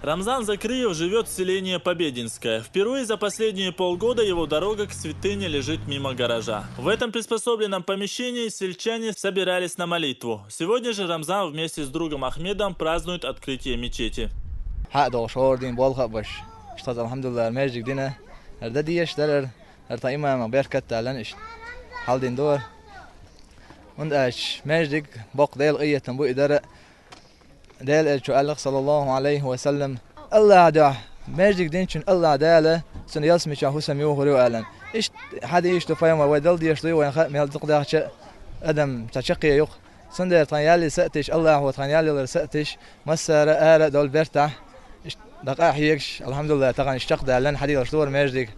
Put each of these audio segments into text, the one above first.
Рамзан Закриев живет в селении Побединское. Впервые за последние полгода его дорога к святыне лежит мимо гаража. В этом приспособленном помещении сельчане собирались на молитву. Сегодня же Рамзан вместе с другом Ахмедом празднует открытие мечети. دال الله صلى الله عليه وسلم الله دع ماجد دينشن الله داله سن يسمي شهو سميوه هو أعلن إيش حدا إيش تفهم ودل ديش طيب وين خا مهل تقدر شيء أدم تشقي يق سن تانيالي سأتش الله هو تانيالي سأتش مسار آل دول برتاح دقائق هيكش الحمد لله تقن اشتق دالن حدي رشدور ماجد.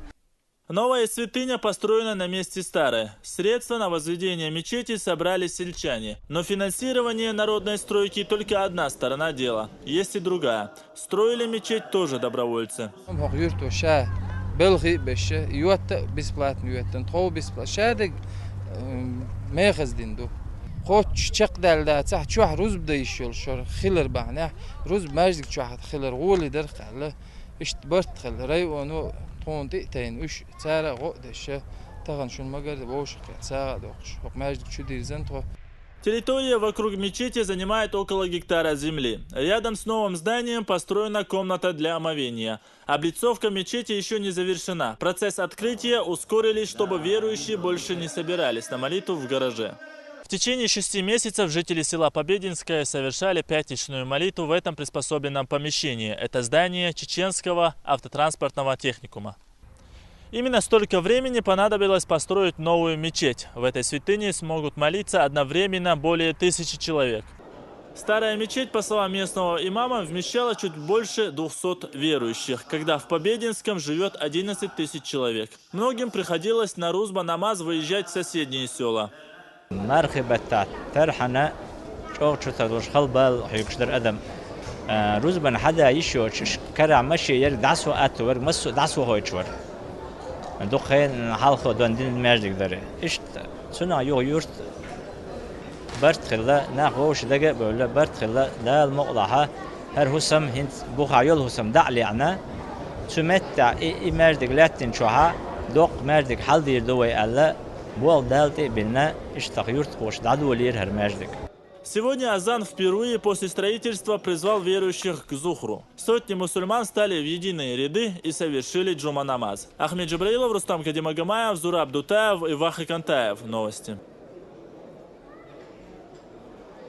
Новая святыня построена на месте старой. Средства на возведение мечети собрали сельчане. Но финансирование народной стройки только одна сторона дела. Есть и другая. Строили мечеть тоже добровольцы. Территория вокруг мечети занимает около гектара земли. Рядом с новым зданием построена комната для омовения. Облицовка мечети еще не завершена. Процесс открытия ускорили, чтобы верующие больше не собирались на молитву в гараже. В течение 6 месяцев жители села Побединское совершали пятничную молитву в этом приспособленном помещении. Это здание Чеченского автотранспортного техникума. Именно столько времени понадобилось построить новую мечеть. В этой святыне смогут молиться одновременно более 1000 человек. Старая мечеть, по словам местного имама, вмещала чуть больше 200 верующих, когда в Побединском живет 11 000 человек. Многим приходилось на Рузба-намаз выезжать в соседние села. دخان حلقة دندين ماجد داره إيش سنا يورت برت خلا ناقوش دقة بقول برت خلا لا المقطعها هر حسم هنت بخايل حسم دعلي عنا سمتع ماجد لاتن شوها دوق ماجد حل دير دوي ألا بول دالتي بينا إيش تغيرت خوش دعو لير هر ماجد. Сегодня азан впервые после строительства призвал верующих к зухру. Сотни мусульман стали в единые ряды и совершили джума-намаз. Ахмед Джабраилов, Рустам Кадимагомаев, Зураб Дутаев и Вахи Кантаев. Новости.